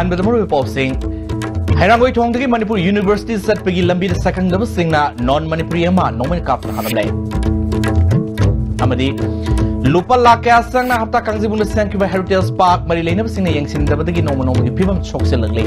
Ahmad पाउसिंग हैरांगोई थोंगदगी Manipur university चटपगी लंबी सकंगदबसिंगना non Manipuri Noman Kapan हालमले लुपा लाख क्या संगना हफ्ता कांगजीबुंग सेंकिबा हेरिटेज पार्क मरी लेनबसिंगना यंगसिनदबदगी नोम नोमगी फिबम सोक्सेलगले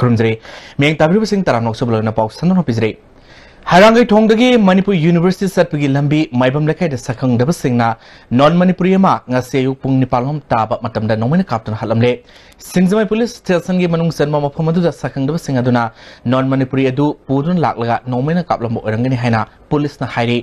खुरुमजरे मेंग ताबिरु सिंह तरानोक सबलना पाउ सननो पिजरे हैरांगई थोंगदगी मणिपुर यूनिवर्सिटी चटपगी लंबी माइबम लेखाइद सकंगदबसिंगना नॉन मणिपुरी ngase पुंग निपालम ताब मतमदा नोमन कापतन हलमले सिंगजमai पुलिस स्टेशन गी मनुंग सन्मा मफम अदुदा सकंगदबसिंग अदुना नॉन मणिपुरी अदु पुदुन लाकलगा नोमन कापलम ओरंगनि हैना पुलिस ना हाइरे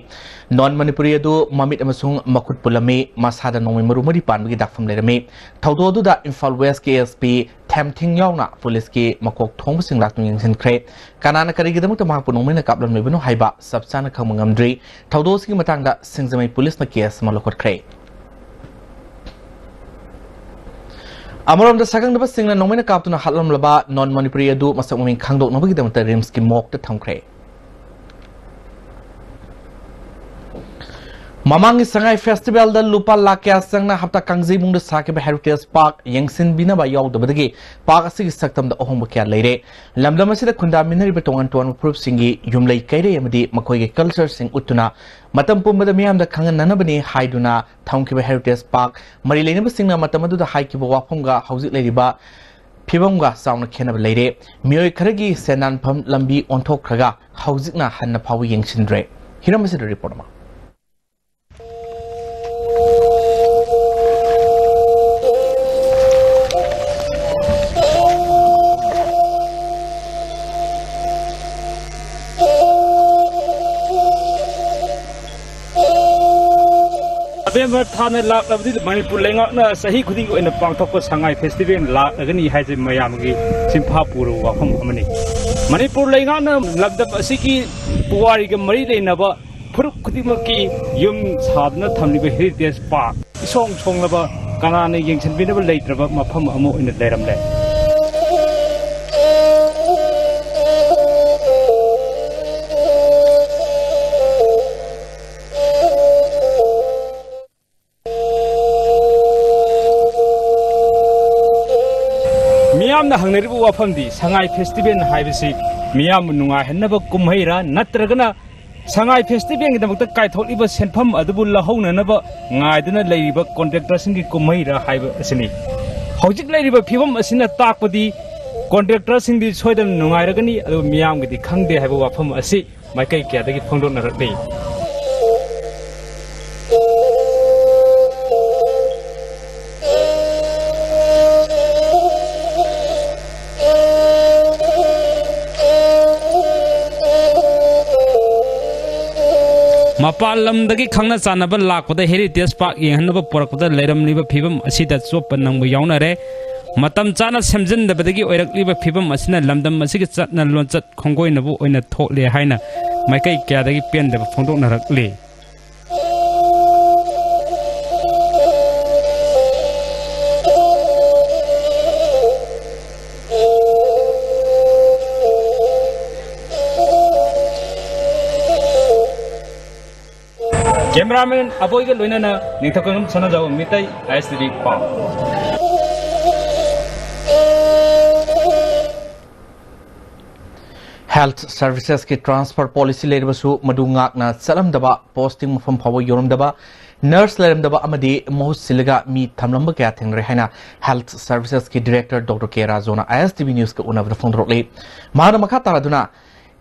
नॉन मणिपुरी अदु ममित अमसुंग मखुत पुलमे मासादा नोमन मरुमरी पानबगी दाफम लेरमे थौदो अदुदा इम्फाल वेस्ट के एसपी थेमथिंग यावना पुलिस के मकोक थोंबसिंग लाक्तुं यंगसिनख्रे कानाना करिगिदमुत माहपु नोमन कापलम लेबनो हाइबा सबसाना खमंगमद्रि थौदोसगी मतंगदा सिंगजमai पुलिस ना केस मलखोटख्रे अमरोम सकंगदब सिंगना नोमन कापतुना हालमलबा नॉन मणिपुरी अदु मसक ममिंग खांगदोकनबगिदमत रिम्स की मॉक द थंख्रे ममांगी संगाई फेस्टिवल द लुपा लाख क्या संगना हफ्ता कांगजीबुंग द साकेबा हेरिटेज पार्क यंगसिन बिनाबा यावदबदगी पार्क असigi सक्तम द अहोंब क्या लेरे लमदम असिदा खुंदा मिनरिबा तोंगन तोंगन प्रूफ सिंगी युमलै कैरे यमदि मखोइगे कल्चर सिंग उतुना मतम पुंबद मियाम द खंगन ननबनी हाइदुना थौंकिबा हेरिटेज पार्क मरि लेनब सिंगना मतम अदुदा हाइकिबा वाफमगा हौजिक लेरिबा फिबमगा साउना खेनब लेरे मियोय खरगी सेनानफम लंबी ओंथोखरगा हौजिकना हन्ना फाव यंगसिनद्रे हिरम असिदा रिपोर्ट मा नवेंबर थाने लाखलबदी मणिपुर लेंगाकना सही खुदिंग ओइना पांगथोकपा संगाई फेस्टिवल लाखगनी हाइजे मयामगी सिंफा पुरो वाफम अमनी मणिपुर लेंगाकना लबदब असिकी पुवारी के मरी लेनबा फुरुक खुदिमकी युम सादना थमलिबा हेरिटेज पार्क इसोंग सोंगलबा कनाने यंगसनबिनबा लेत्रबा मफम अमो ओइना लेरमले मियाम हंगनेरिबु वाफमदी संगाई फेस्टिवल हाइबसी मियाम नुंगा हेन्नबा कुमहैरा नत्रगना संगाई फेस्टिवल गिदमक्ता काइथोलिबा सेनफम अदुबु लहौननबा गाइदना लेरिबा कॉन्ट्रैक्टर सिंगी कुमहैरा हाइब असनी हौजिक लेरिबा फिवम असिना ताकपदी कॉन्ट्रैक्टर सिंगी सोयदन नुंगाइरगनी अदु मियाम गिदि खंगदे हाइब वाफम असि माइकै क्यादगी फोंदोनरकनी मपाल लमदगी खंगना चानब लाकपद हेरिटेज पार्क येहनब पोरकपद लेरमलिब फिबम असिदा चोप नंग यावनरे मतम चाना सेमजनदबदगी ओइरकलिब फिबम असिना लमदम असिगे चटना लोंचत खंगोइनबु ओइना थोकले हाइना माइकै क्यादगी पेनदब फोंदोकनरकले कैमरामैन अबोइगे लोइनाना निथकंगम सनजाव मितै आईएसटीवी पाव हेल्थ सर्विसेस की ट्रांसफर पॉलिसी लेरबसु मदुंगाकना चलमदबा पोस्टिंग मफम फाव योरमदबा नर्स लेरमदबा अमदी मोहुत सिलगा मी थमलंब क्या थेंगरे हैना हेल्थ सर्विसेस की डायरेक्टर डॉक्टर के राजोना आईएसटीवी न्यूज के उनब फोंदरोले माना मखा तारादुना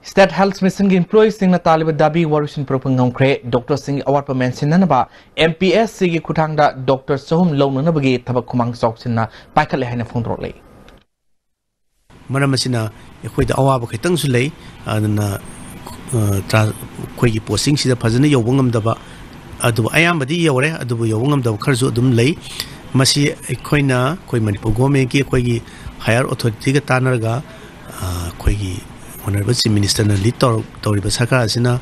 स्टेट हेल्थ मिशन की एम्प्लॉय सिंह तालिब दाबी वारुसिन प्रोपंगमख्रे डॉक्टर सिंह अवार्ड मेंशन ननबा एमपीएससी की खुथांगदा डॉक्टर सहम लौननबगी थबक खुमांग चौकसिना पाइखले हैना फोंदरोले मरमसिना अखोइदा अवाब खितंगसु लै अदना अखोइगी पोस्टिंग सिदा फजना यौबंगमदबा अदु अयामबदी यौरे अदु यौबंगमदब खरजु अदुम लै मसी अखोइना कोइ मणिपुर गवर्नमेंट की अखोइगी हायर अथॉरिटी का तानरगा अखोइगी ऑनरेबल चीफ मिनिस्टर ने लीड तौरिबा सरकार असिना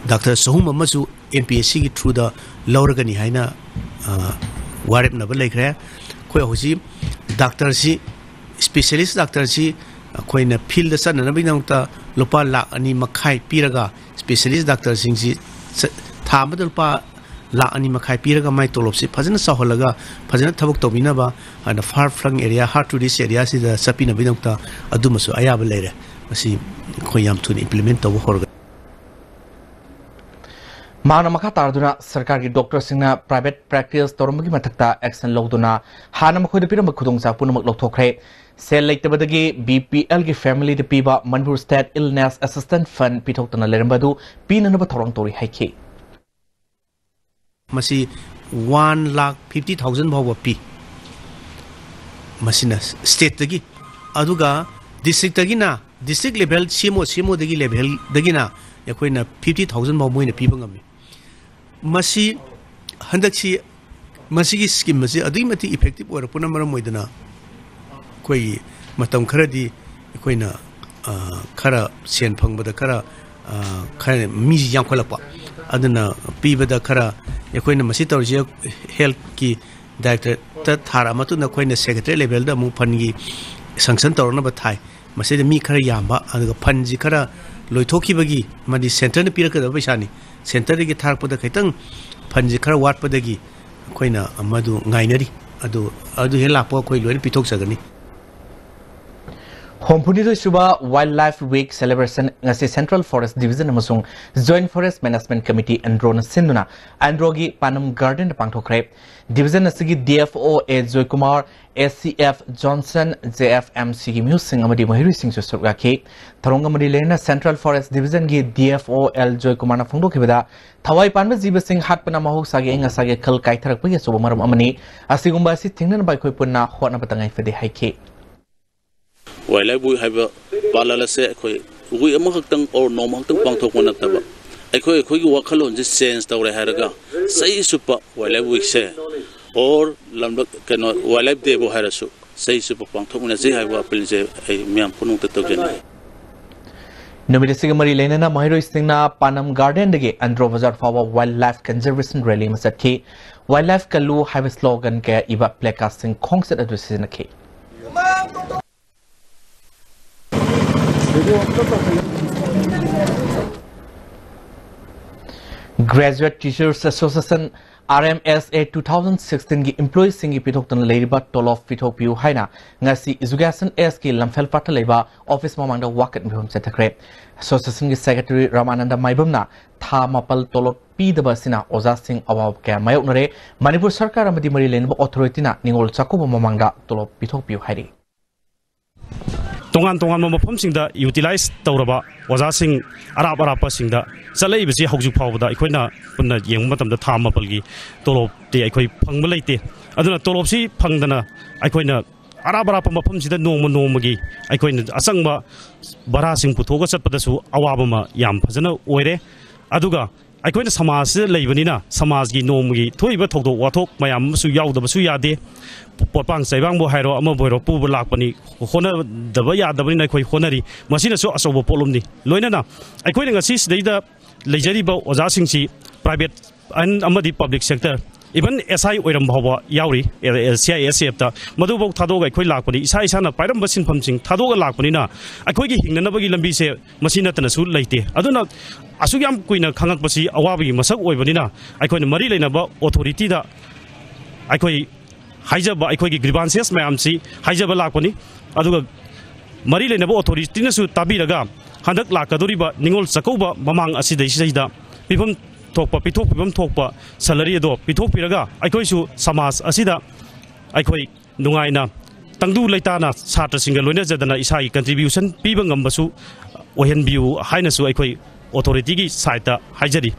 डॉक्टर सहूम अमसु एमपीएससी की थ्रू द लौरगनी हाइना वारेपनबा लेखरे कोइ होसी डॉक्टर सी स्पेशलिस्ट डॉक्टर सी ꯑꯩꯈꯣꯏꯅ ꯐꯤꯜꯗ ꯆꯠꯅꯅꯕꯒꯤꯗꯃꯛꯇ ꯂꯨꯄꯥ ꯂꯥꯛ 2.5 ꯄꯤꯔꯒ ꯁ꯭ꯄꯦꯁꯤꯌꯦꯂꯤꯁ ꯗꯥꯛꯇꯔꯁꯤꯡꯁꯤ ꯊꯥ ꯑꯃꯗ ꯂꯨꯄꯥ ꯂꯥꯛ 2.5 ꯄꯤꯔꯒ ꯃꯥꯏ ꯇꯣꯂꯣꯞꯁꯤ ꯐꯖꯅ ꯆꯥꯎꯍꯜꯂꯒ ꯐꯖꯅ ꯊꯕꯛ ꯇꯧꯕꯤꯅꯕ ꯑꯗ ꯐꯥꯔ ꯐ꯭ꯂꯪ ꯑꯦꯔꯤꯌꯥ ꯍꯥꯔꯠ ꯇꯨ ꯔꯤꯆ ꯑꯦꯔꯤꯌꯥꯁꯤꯗ ꯆꯠꯄꯤꯅꯕꯒꯤꯗꯃꯛꯇ ꯑꯗꯨꯃꯁꯨ ꯑꯌꯥꯕ ꯂꯩꯔꯦ ꯃꯁꯤ ꯑꯩꯈꯣꯏ ꯌꯥꯝ ꯊꯨꯅ ꯏꯝꯄ꯭ꯂꯤꯃꯦꯟ ꯇꯧꯕ ꯍꯧꯔꯒ माना मखा तारदुना सरकार की डॉक्टर सिंह प्राइवेट प्रैक्टिस तौरमगी मथक्ता एक्शन लौदुना हाना मखोइद पिरम खुदोंचा पुनमक लौथोखरे सेल लेतबदगी बीपीएल की फैमिली द पीबा Manipur state illness assistant fund पिथोक्तना लेरमबदु पीननब थौरंग तोरी हाइखि मसी 1,50,000 भाव पी मसीना स्टेट दगी अदुगा डिस्ट्रिक्ट दगिना डिस्ट्रिक्ट लेवल सीमो दगी लेवल दगिना यकोइना 50,000 भाव मोइना पीबा ngami मसी हंदक्सी मसीगी स्कीम मसी अदुई मति इफेक्टिव ओर पुना मरम मोइदना कोई मतम खरदी कोइना खरा सेन फंगबदा खरा मी यांखलपा अदना पीबदा खरा यकोइना मसी तौरजे हेल्थ की डायरेक्टर त थारा मतुना कोइना सेक्रेटरी लेवल दा मु फंगी संक्शन तौरना बथाई मसी मी खरा यामबा अदगा फंजी खरा लोइथोखिबगी मदि सेंटर ने पिरकदा पैसानी सेंटर की थारपद खैतंग फंजी खरा वाटपदगी कोइना मदु गाइनरी अदु हे लापो कोइ लोइन पिथोक सगनी होमपुनी सुबा wildlife week celebration ngasi central forest division अमसुंग जॉइंट फॉरेस्ट मैनेजमेंट कमिटी एंड्रोन सिंदुना एंड्रोगी पानम गार्डन पांगथोखरे डिवीजन असगी DFO A Joy Kumar SCF Johnson JFMC की म्यूजिक अमदी महिरी सिंह सुरगाखी थरोंग अमदी लेना सेंट्रल फॉरेस्ट डिवीजन की डीएफओ एल जॉय कुमार फोंदोखिबदा थवाई पानबे जीव सिंह हाटपना महोसागे engasage खल काइथरक पय सोब मरम अमनी असिगुंबा असि थिंगनन बाय खोय पुन्ना होना बतंगाई फदे हाइखे वाइल्ड लाइफ है पाला से वी और नोम पांथोक अखोई वखलों से चेंज तौर है सही सुप वाइल्ड लाइफ वीक से और कनो वाइल्ड लाइफ डे है सही सुप पांथोकने अपील से मैम पुनः तौजनी नुमित मरी लेना महिरो सिंह पानम गार्डन अंड्रो बाजार फाव वाइल्ड लाइफ कंजर्वेशन रैली में चटकी वाइल्ड लाइफ कलू है स्लोगन के इब प्लेकास्टिंग खोंगसत सिजनखी Graduate Teachers Association RMSA 2016 की एम्प्लॉई सिंह की पिथोक्तन लेरिबा टोलॉफ पिथोपियो हाइना ngasi Education S की लमफेल पाटा लेबा ऑफिस मांगदा वाकट मिहुम चतखरे एसोसिएशन की सेक्रेटरी रामानंद माइबमना था मपल टोलॉफ पीदबा सिना ओजा सिंह अवाब के मायोनरे मणिपुर सरकार अमदी मरी लेनबा अथॉरिटीना निंगोल चाकुब मांगदा टोलॉफ पिथोपियो हाइरि तोंगान तोंगान मफम सिंगदा यूटिलाइज तौरबा ओजा सिंग अराब अराब सिंगदा चलैबसी हौजु फावदा अखोइना पुन्ना येंग मतमदा था मपलगी तोलोब ते अखोइ फंगब लैते अदुना तोलोबसी फंगदना अखोइना अराब अराब मफम सिदा नोमगी अखोइना असंगबा बरा सिंग पुथोगा चटपदसु अवाबमा याम फजना ओइरे अदुगा अखोइना समाज लैबनिना समाज की नोमगी थोइबा थोदो वाथोक मयामसु याउदबसु यादे पोपांग सैबांग हाइरो बोरो पुब लापनी होनदब यादबनी अखोइ होनरी मसिनसु असोब पोलुमनी लोइनना अखोइना ngasi सिदैदा लेजरीबा ओजासिंगसी प्राइवेट एंड अमदी पब्लिक सेक्टर इवन एसआई ओइरम भावा याउरी सीआईएसएफ ता मदुबो थादोग अखोइ लापनी इसा इसाना पाइरम सिनफमसिंग थादोग लापनीना अखोइगी हिंगनबगी लंबी से मसिनतनसु लैते अदुना असुयाम कुइना खंगकपसी अवाबगी मसक ओइबनिना अखोइना मरी लेनबा अथॉरिटी दा अखोइ हाइजब अखोइगी ग्रीवांसेस मैमसी हाइजब लापनी अदुगा मरी लेनबा अथॉरिटीनसु ताबिरगा हंदक लाकदोरिबा निंगोल चकौबा ममांग असिदैसिदा पिफम थोकपा पिथोक पिफम थोकपा सैलरी अदो पिथोक पिरगा अखोइसु समाज असिदा अखोइ नुंगाइना तंगदु लैताना छात्र सिंग लोइना जदना इसाई कंट्रीब्यूशन पीबा ngambasु ओहेनबिउ हाइनसु अखोइ अथॉरिटी की साइट हाइजरी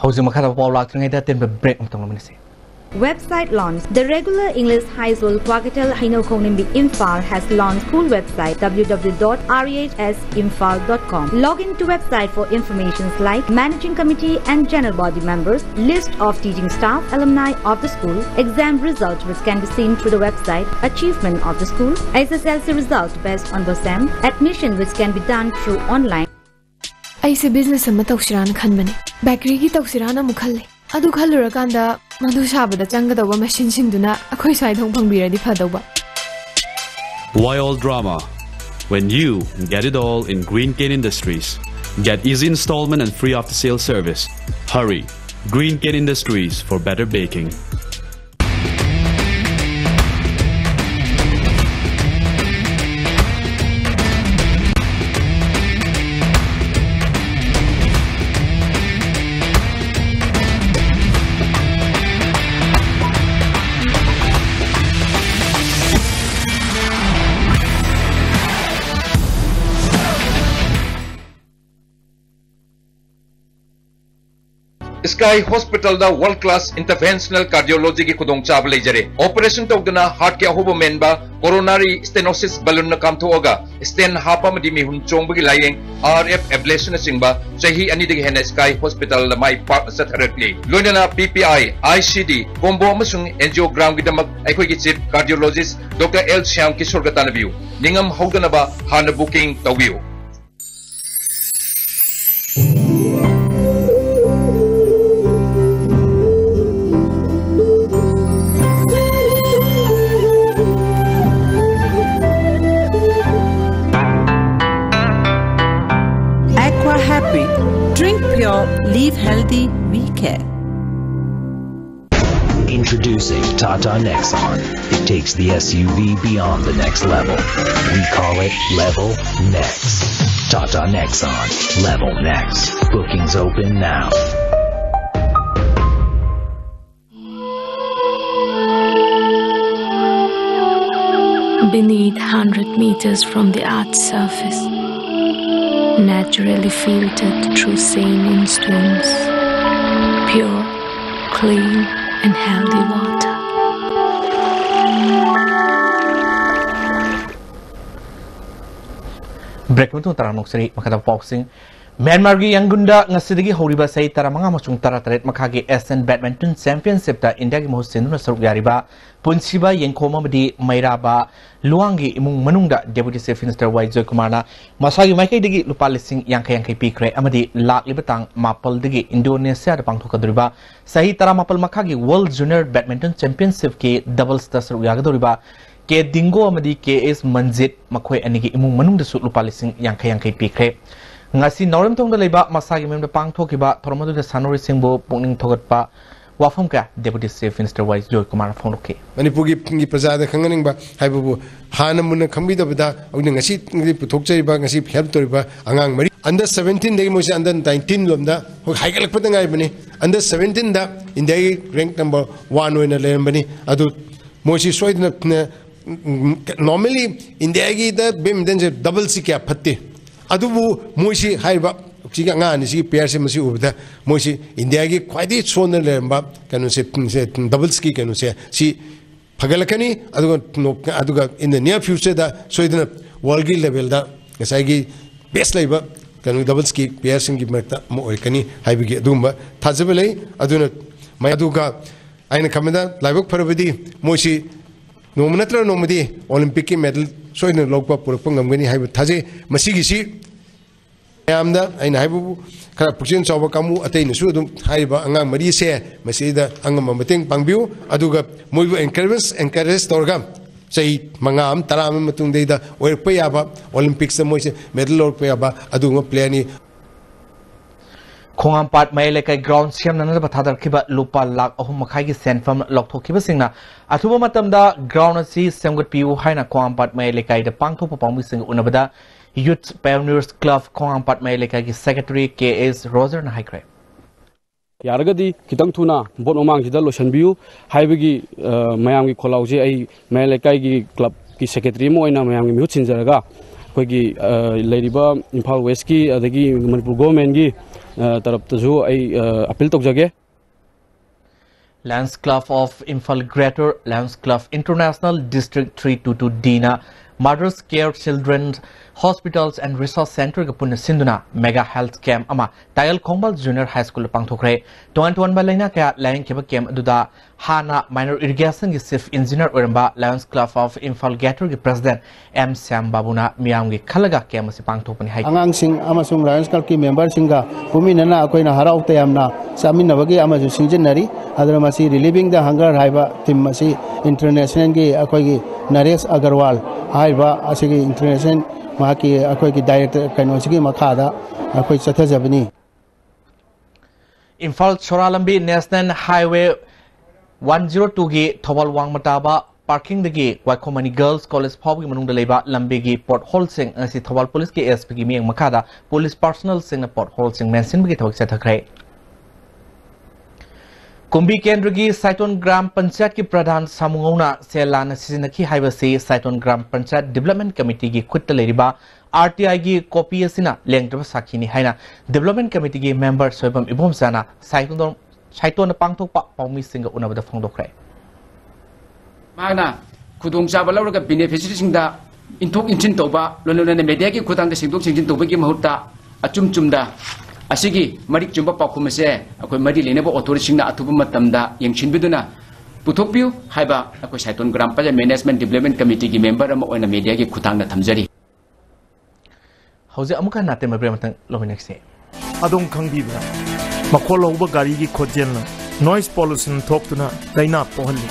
हौजि मखा पाव लाक्तंगैदा तेन break मतंगमनिसे Website launch. The regular English High School Kwakatel Haino Konimbi Imphal has launched school website www.rhsimphal.com. Log in to website for informations like managing committee and general body members, list of teaching staff, alumni of the school, exam results which can be seen through the website, achievement of the school, SSLC results based on BOSAM, admission which can be done through online. ऐसे business अमा तौसिरान खनबने bakery की तौसिरान मुखल्ले अदु खल्लुरकांदा मधु साबदा चंगदौबा machine सिंदुना अखोइ साइथों फंगबिरदि फदौबा Why all drama when you get it all in Green Cane Industries? Get easy installment and free after-sale service. Hurry! Green Cane Industries for better baking. Sky Hospital da world class interventional cardiology ki khudong chab leijare operation tawduna heart ke ahoba menba coronary stenosis balloon na kam thoga stent hapa madi mi hun chong bagi layeng RF ablation singba chahi ani digi hena Sky Hospital la mai part satharatli loinana PPI ICD combo amasung angiogram gi damak aikoi ki chief cardiologist Dr. L Shyam Kishore Gatanabiu ningam haudana ba hana booking tawiu Drink pure, live healthy, we care. Introducing Tata Nexon. It takes the SUV beyond the next level. We call it Level Next. Tata Nexon. Level Next. Bookings open now. Beneath 100 meters from the Earth's surface, naturally filtered through saline streams, pure, clean and healthy water. Break mutu taranok seri makata boxing Myanmar gi Yangonda ngasidagi horiba sai taramanga masung tarataret makagi Asian Badminton Championship ta India gi mohsinduna saruk yariba punsiba yengkhoma madi mairaba luangi imung manungda Deputy Chief Minister Joy Kumar na masagi maikai digi lupa lising yang pikre amadi lak libatang mapal digi Indonesia da pangthokaduriba sahi taramapal makagi World Junior Badminton Championship ki doubles ta saruk yagaduriba ke dingo amadi KS Manjit makhoi anigi imung manungda su lupa lising yang pikre ngasi norem tong da leba masagi memda pangthokiba thormadu da sanori singbo pungning thogatpa wafam ka Deputy Chief Minister Joy Kumar phonroke Manipuri gi prajada khanganing ba haibu hana mun khambi da bada awni ngasi ngi puthokchai ba ngasi help tori ba angang mari under 17 degi mosi under 19 lomda haigalak pata ngai bani under 17 da India rank number 1 oina lem bani adu mosi soidna normally India gi da badminton double si kya phatte adubu moisi haiba siga ngani si pair se masi ubda moisi India gi khwaidi sona lemba kanu se doubles ki kanu se si phagalakani aduga in the near future da soidna world gi level da ngasai gi best leba kanu doubles ki pair sing gi makta mo oikani haibi gi adumba thajabelai aduna mai aduga aina kameda laibok pharabadi moisi nomanatra nomadi Olympic ki medal soina lokpa purukpa ngamgani haibu thaje masigi si yamda aina haibu kara puksin chawba kamu ataina su adum haiba angang mari se masida angam mateng pangbiu aduga moibu encourage torga sei mangam taram matung deida oirpa yaba Olympics da moise medal orpa yaba adunga plani Khongampat Maileka ground siam nana bathadar kiba lupa lak ahum makhai gi senfam lokthokiba singna athuba matamda ground asi semgot piu haina Khongampat Maileka da pangthopa pangmi sing unabada Youth Pioneers Club Khongampat Maileka gi secretary KS Roger na haikre yaragadi kitang thuna bot omang jida lotion biu haibagi mayam gi kholauji ai Maileka gi club ki secretary mo ina mayam gi miut sinjaraga koigi leiriba Imphal West ki adagi Manipur government gi tarap tazu ai appeal tokjage Lions Club of Imphal Greater Lions Club International District 322 Dina Mothers Care Children's Hospitals and Resource Center ga punna sinduna mega health camp ama Tayal Khongbal Junior High School pangthokre 21 balaina ka laying keba camp aduda hana minor irrigation gi chief engineer oramba Lions Club of Imphal Greater gi president M Sam Babuna miyam gi khalaga camp asi pangthokpani hai angang sing amasung Lions Club ki member singa puminana akoina harau tayamna saminabagi amasu sinjinari adra masi relieving the hunger haiba team masi international gi akoi gi Naresh Agarwal हाइबा असिगी international माकी अखोई की director कनोसिगी मखादा अखोई चथजबनी इम्फाल छोरालंबी नेशनल हाईवे 102 की थोबल वांग मताबा पार्किंग दगी वाइकोमनी गर्ल्स कॉलेज फाउगी मनुंग लेबा लंबे की पोर्ट होल सिंह असि थोबल पुलिस की एसपी की मियंग मखादा पुलिस पर्सनल सिंह पोर्ट होल सिंह मेंशन की थोक सेथखरे कुंभी केंद्र की साइटोन ग्राम पंचायत की प्रधान सामुंगौना सेलान सिजनकी हाइबसी साइटोन ग्राम पंचायत डेवलपमेंट कमिटी की खुद लेरिबा RTI की कॉपी असिना लेंगद्रब साखीनी हाइना डेवलपमेंट कमिटी की मेंबर सोयबम इबोमसाना साइटोन पांगथोकपा पाउमी सिंग उनबदा फोंदोखरे मागना खुदोंचाबा लौरगा बेनिफिशियरी सिंगदा इंथोक इंचिन तौबा लोनलोने मीडिया की खुदांग सिंगदोक सिंजिन तौबगी महूर्ता अचुम चुमदा असिगी मरिक चुंबा पाखुमसे अखोय मरि लेनेबो ऑथोरिटीसिंगना अथुब मतमदा यंगसिनबिदुना पुथोकपियु हाइबा अखोय साइटोन ग्राम पंचायत मैनेजमेंट डेवलपमेंट कमिटी की मेंबर अमा ओइना मीडिया की खुदांगना थमजरी हौजे अमुका नाते मब्रे मतंग लोमिनेक्से अदों खंगबिबा मखोल लौबा गाड़ी की खोजेलना नॉइस पोल्यूशन थोक्तुना दैना पोहल्ली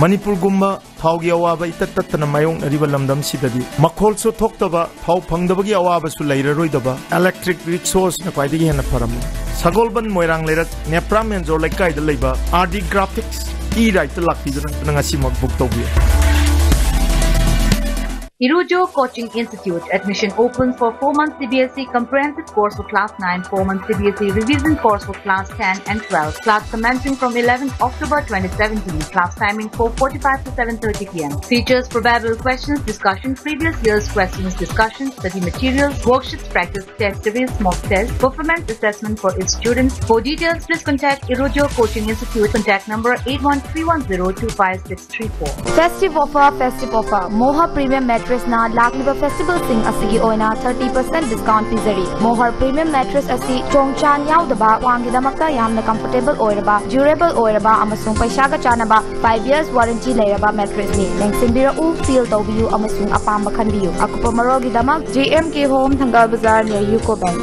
मणिपुर गुम्बा थाउगी अवाबा इतत्तन मायोंग अरिबा लमदम सिददी मखोल सो थोक्तबा थाउ फंगदबगी अवाबा सु लैररोइदबा इलेक्ट्रिक रिसोर्स न क्वाइदगी हेन फरम सगोलबन मोइरांग लेरक नेप्रा मेंजोर लेकाइद लेबा आरडी ग्राफिक्स ई राइट लाक्तिदन नंगासी मक book तौबिया Irujo Coaching Institute admission open for 4-month CBSE comprehensive course for class 9, 4-month CBSE revision course for class 10 and 12. Class commencing from 11th October 2017. Class timing 4:45 to 7:30 p.m. Features probable questions, discussion, previous year's questions, discussion, study materials, worksheets, practice test series, mock test, performance assessment for its students. For details, please contact Irujo Coaching Institute. Contact number 8131025634. Festive offer. Moha Premium Mattress na lakliba festival sing asigi oina 30% discount pizari. Mohar Premium Mattress asi chongchan yaudaba wangidamakta yamna comfortable oiraba, durable oiraba amasung paishaga chanaba 5 years warranty leiraba mattress ni. Lengsingbira u feel tawbiyu amasung apamba khanbiyu. Akupa marogi damak JMK Home Thangal Bazaar near Yuko Bank.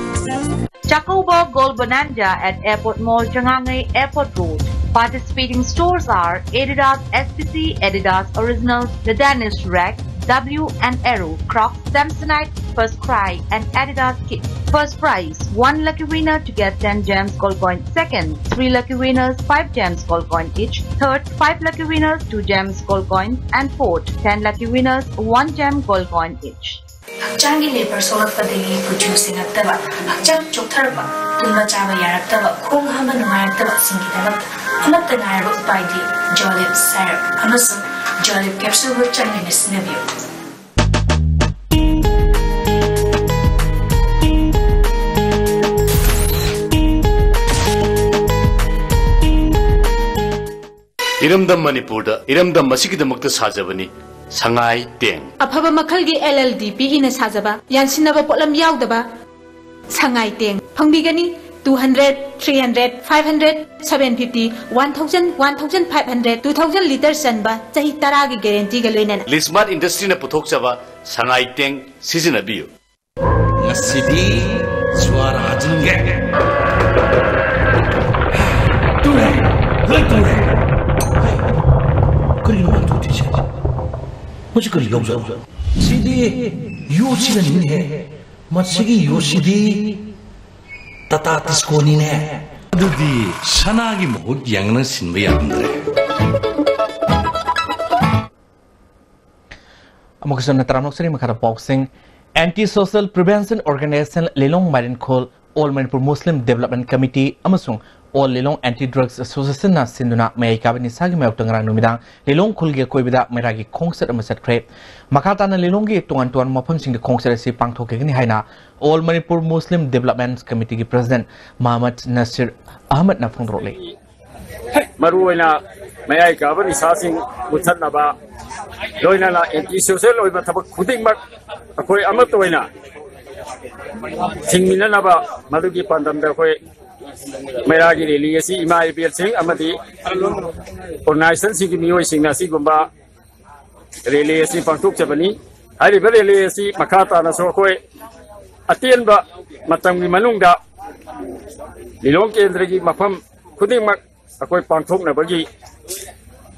Chakoba Gold Bonanza at Airport Mall, Jangangai Airport Road. Participating stores are Adidas SPC, Adidas Originals, The Danish Rack, W and Arrow, Crocs, Samsonite, First Cry and Adidas Kit. First prize, 1 lucky winner to get 10 gems gold coin. Second, 3 lucky winners, 5 gems gold coin each. Third, 5 lucky winners, 2 gems gold coin. And fourth, 10 lucky winners, 1 gem gold coin each. Hakchangi labor solakpadagi producing attaba hakchang choktarba tunma chaba yaraktaba khong hama nungairaktaba singidaba amatta ngaiba upaidi jolip syrup amasu jolip capsule bu changina sinabiyo इरमदम मणिपुर इरमदम मसिगिदमक्ता साजबनी संगाई तेंग अफब मखलगी LLD पीगिना साजबा यानसिनबा पोलम यावदबा संगाई तेंग फंगबिगनी 200 300 500 750 1000 1500 2000 लीटर सनबा चाही तरा की गारंटी ग लोइना लिस्मार्ट इंडस्ट्री ने पुथोकचबा संगाई तेंग सिजनबियो ngasidi suara hajinge tule lai tule kali no tu ti cha मुझे कर लिया उसे सीधी योशी नहीं है मत्स्यगी योशीदी तता तिस्कोनी ने अदुदी सनागी मोहट यांगन सिंबे यादरे अमुकसन नतरामोक्सरी मखरा boxing anti social prevention organisation Lilong मारिन खोल all Manipur Muslim development committee अमसुंग all Lilong anti drugs association ना सिंधुना मई काबनी सागी मयोक्तंगरा नुमिदां लेलोंग खुलगे कोइबिदा मेरागी खोंगसेट अमसेट ख्रे मखाताना लेलोंगी टोंगन मफमसिंग खोंगसेट से पांगथोकेगनी हाइना all Manipur Muslim development committee की प्रेसिडेंट मोहम्मद नसीर अहमद ना फोंदरोले मरुइना मयाई काबनी सासिंग मुथनबा लोइनाना एंटी सोशल ओइबा थबक खुदिंगमक अखोय अमत ओइना सिंगमिननबा मदुगी पांदमदा अखोय मेरागी रैली असी इमा IPL सिंह अमदी ऑर्गेनाइजेशन सिंह की मियोय सिंह ना सिगुंबा रैली असी पांगथोकचबनी हारिबा रैली असी मखाताना सो अखोय अतेनबा मतंगि मनुंगदा लिलोंग केंद्र की मफम खुदिंगमक अखोय पांगथोकनबगी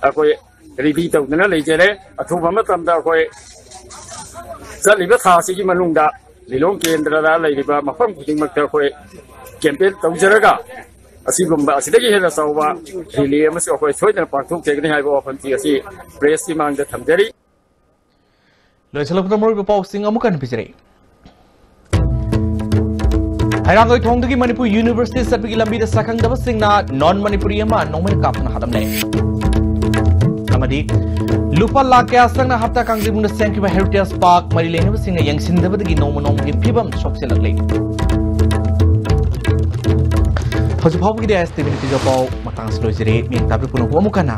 अखोय ready tawdana leijare athuba matamda khoi chaliba thasigi manungda lilong kendra da leiba mafam khudingmakta khoi campaign tawjaraga asigumba asidagi hela sawba rili amasi khoi soidana parthuk tegni haiba wafanti asi press ki mangda thamjari loisalapna mori pau sing amukan pijare Hairangoi thongdagi Manipur University satpigi lambi da sakang daba singna non Manipuri ama nongmen kapna hadamne amadi lupa lakh kaya sangna hapta kangribuna sengkiba heritage park mari leneba singa yangsin dabadagi nonggi phibam sokse lagle hoju phawgi da STV ni pijapau matang slojire ming tabri puno amukana